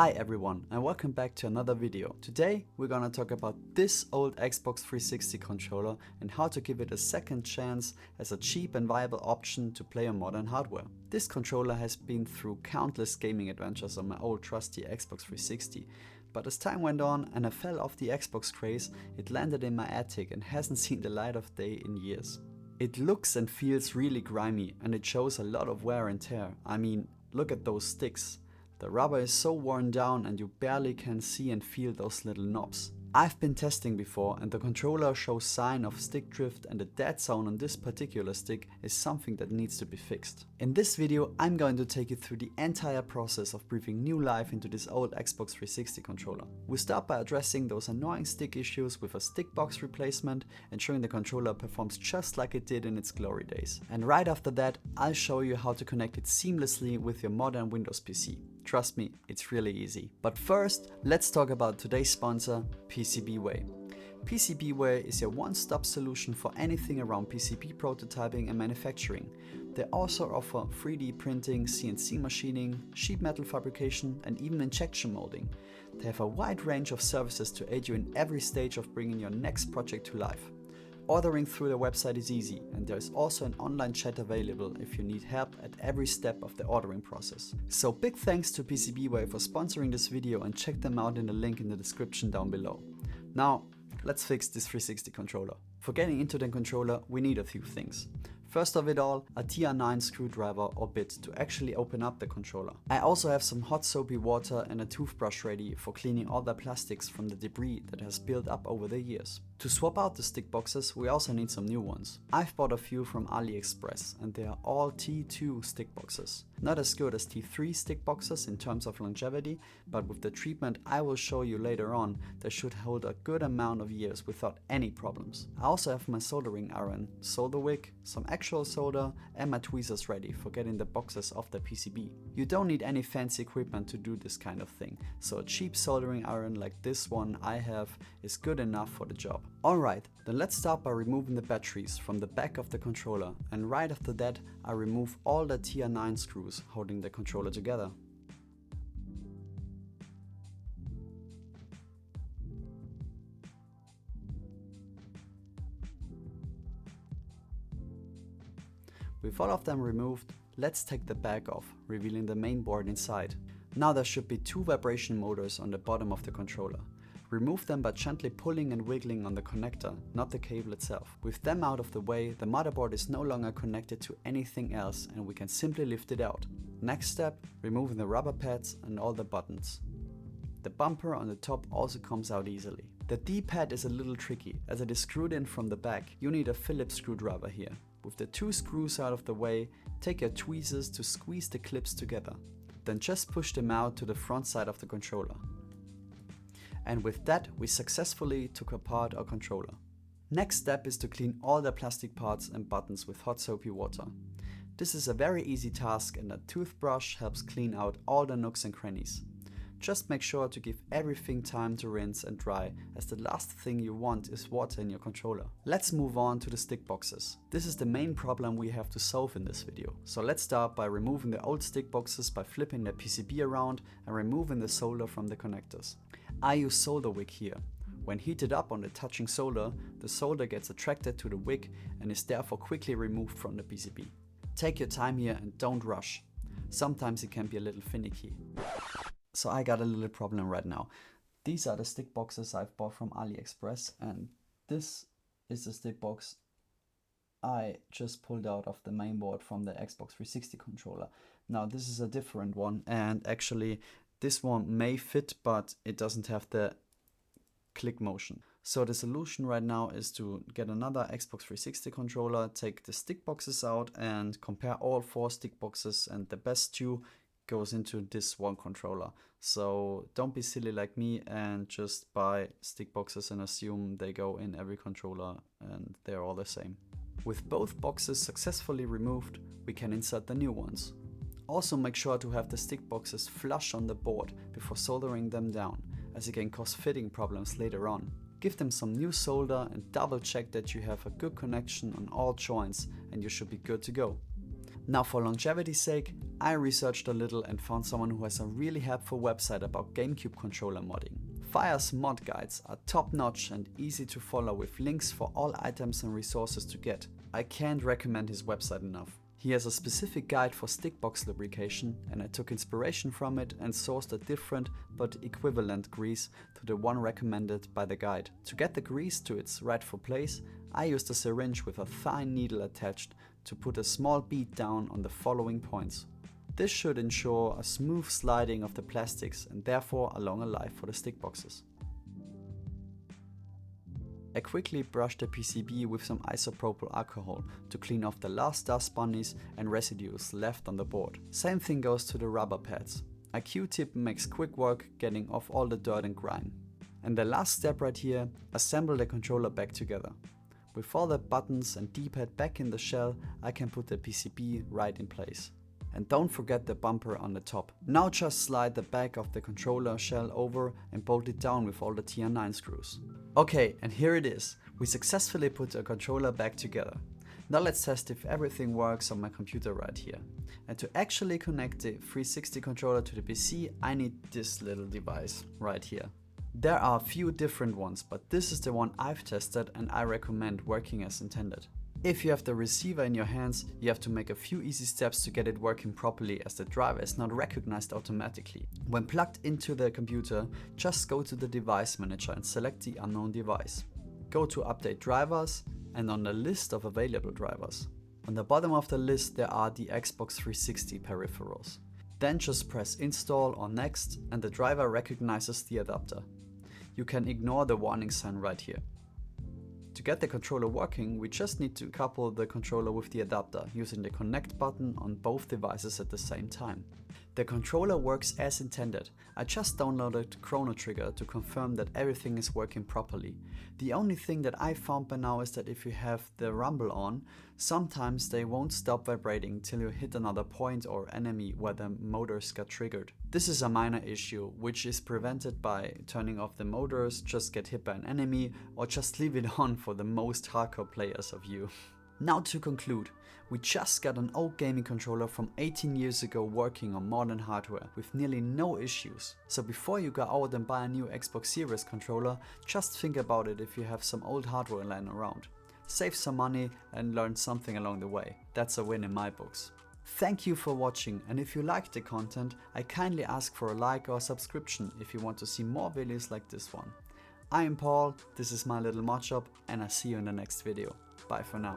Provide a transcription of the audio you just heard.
Hi everyone and welcome back to another video. Today we're gonna talk about this old Xbox 360 controller and how to give it a second chance as a cheap and viable option to play on modern hardware. This controller has been through countless gaming adventures on my old trusty Xbox 360, but as time went on and I fell off the Xbox craze, it landed in my attic and hasn't seen the light of day in years. It looks and feels really grimy and it shows a lot of wear and tear. I mean, look at those sticks. The rubber is so worn down and you barely can see and feel those little knobs. I've been testing before and the controller shows sign of stick drift, and the dead zone on this particular stick is something that needs to be fixed. In this video I'm going to take you through the entire process of breathing new life into this old Xbox 360 controller. We start by addressing those annoying stick issues with a stick box replacement, ensuring the controller performs just like it did in its glory days. And right after that I'll show you how to connect it seamlessly with your modern Windows PC. Trust me, it's really easy. But first, let's talk about today's sponsor, PCBWay. PCBWay is your one-stop solution for anything around PCB prototyping and manufacturing. They also offer 3D printing, CNC machining, sheet metal fabrication, and even injection molding. They have a wide range of services to aid you in every stage of bringing your next project to life. Ordering through their website is easy, and there is also an online chat available if you need help at every step of the ordering process. So big thanks to PCBWay for sponsoring this video, and check them out in the link in the description down below. Now, let's fix this 360 controller. For getting into the controller, we need a few things. First of it all, a TR9 screwdriver or bit to actually open up the controller. I also have some hot soapy water and a toothbrush ready for cleaning all the plastics from the debris that has built up over the years. To swap out the stick boxes, we also need some new ones. I've bought a few from AliExpress and they are all T2 stick boxes. Not as good as T3 stick boxes in terms of longevity, but with the treatment I will show you later on, they should hold a good amount of years without any problems. I also have my soldering iron, solder wick, some actual solder and my tweezers ready for getting the boxes off the PCB. You don't need any fancy equipment to do this kind of thing, so a cheap soldering iron like this one I have is good enough for the job. Alright, then let's start by removing the batteries from the back of the controller, and right after that I remove all the TR9 screws holding the controller together. With all of them removed, let's take the back off, revealing the main board inside. Now there should be two vibration motors on the bottom of the controller. Remove them by gently pulling and wiggling on the connector, not the cable itself. With them out of the way, the motherboard is no longer connected to anything else and we can simply lift it out. Next step, removing the rubber pads and all the buttons. The bumper on the top also comes out easily. The D-pad is a little tricky, as it is screwed in from the back. You need a Phillips screwdriver here. With the two screws out of the way, take your tweezers to squeeze the clips together. Then just push them out to the front side of the controller. And with that, we successfully took apart our controller. Next step is to clean all the plastic parts and buttons with hot soapy water. This is a very easy task and a toothbrush helps clean out all the nooks and crannies. Just make sure to give everything time to rinse and dry, as the last thing you want is water in your controller. Let's move on to the stick boxes. This is the main problem we have to solve in this video. So let's start by removing the old stick boxes by flipping the PCB around and removing the solder from the connectors. I use solder wick here. When heated up on the touching solder, the solder gets attracted to the wick and is therefore quickly removed from the PCB. Take your time here and don't rush. Sometimes it can be a little finicky. So I got a little problem right now. These are the stick boxes I've bought from AliExpress, and this is the stick box I just pulled out of the mainboard from the Xbox 360 controller. Now this is a different one, and actually this one may fit, but it doesn't have the click motion. So the solution right now is to get another Xbox 360 controller, take the stick boxes out and compare all four stick boxes, and the best two goes into this one controller. So don't be silly like me and just buy stick boxes and assume they go in every controller and they're all the same. With both boxes successfully removed, we can insert the new ones. Also make sure to have the stick boxes flush on the board before soldering them down, as it can cause fitting problems later on. Give them some new solder and double check that you have a good connection on all joints and you should be good to go. Now for longevity's sake, I researched a little and found someone who has a really helpful website about GameCube controller modding. Fire's mod guides are top notch and easy to follow with links for all items and resources to get. I can't recommend his website enough. He has a specific guide for stickbox lubrication, and I took inspiration from it and sourced a different but equivalent grease to the one recommended by the guide. To get the grease to its rightful place, I used a syringe with a fine needle attached to put a small bead down on the following points. This should ensure a smooth sliding of the plastics and therefore a longer life for the stickboxes. I quickly brushed the PCB with some isopropyl alcohol to clean off the last dust bunnies and residues left on the board. Same thing goes to the rubber pads. A Q-tip makes quick work getting off all the dirt and grime. And the last step right here, assemble the controller back together. With all the buttons and D-pad back in the shell, I can put the PCB right in place. And don't forget the bumper on the top. Now just slide the back of the controller shell over and bolt it down with all the TR9 screws. Okay, and here it is. We successfully put a controller back together. Now let's test if everything works on my computer right here. And to actually connect the 360 controller to the PC, I need this little device right here. There are a few different ones, but this is the one I've tested and I recommend working as intended. If you have the receiver in your hands, you have to make a few easy steps to get it working properly, as the driver is not recognized automatically. When plugged into the computer, just go to the device manager and select the unknown device. Go to update drivers and on the list of available drivers. On the bottom of the list there are the Xbox 360 peripherals. Then just press install or next and the driver recognizes the adapter. You can ignore the warning sign right here. To get the controller working, we just need to couple the controller with the adapter using the connect button on both devices at the same time. The controller works as intended. I just downloaded Chrono Trigger to confirm that everything is working properly. The only thing that I found by now is that if you have the rumble on, sometimes they won't stop vibrating till you hit another point or enemy where the motors got triggered. This is a minor issue, which is prevented by turning off the motors, just get hit by an enemy, or just leave it on for the most hardcore players of you. Now to conclude, we just got an old gaming controller from 18 years ago working on modern hardware with nearly no issues. So before you go out and buy a new Xbox Series controller, just think about it if you have some old hardware lying around. Save some money and learn something along the way. That's a win in my books. Thank you for watching, and if you liked the content, I kindly ask for a like or a subscription if you want to see more videos like this one. I am Paul, this is my little mod shop, and I see you in the next video. Bye for now.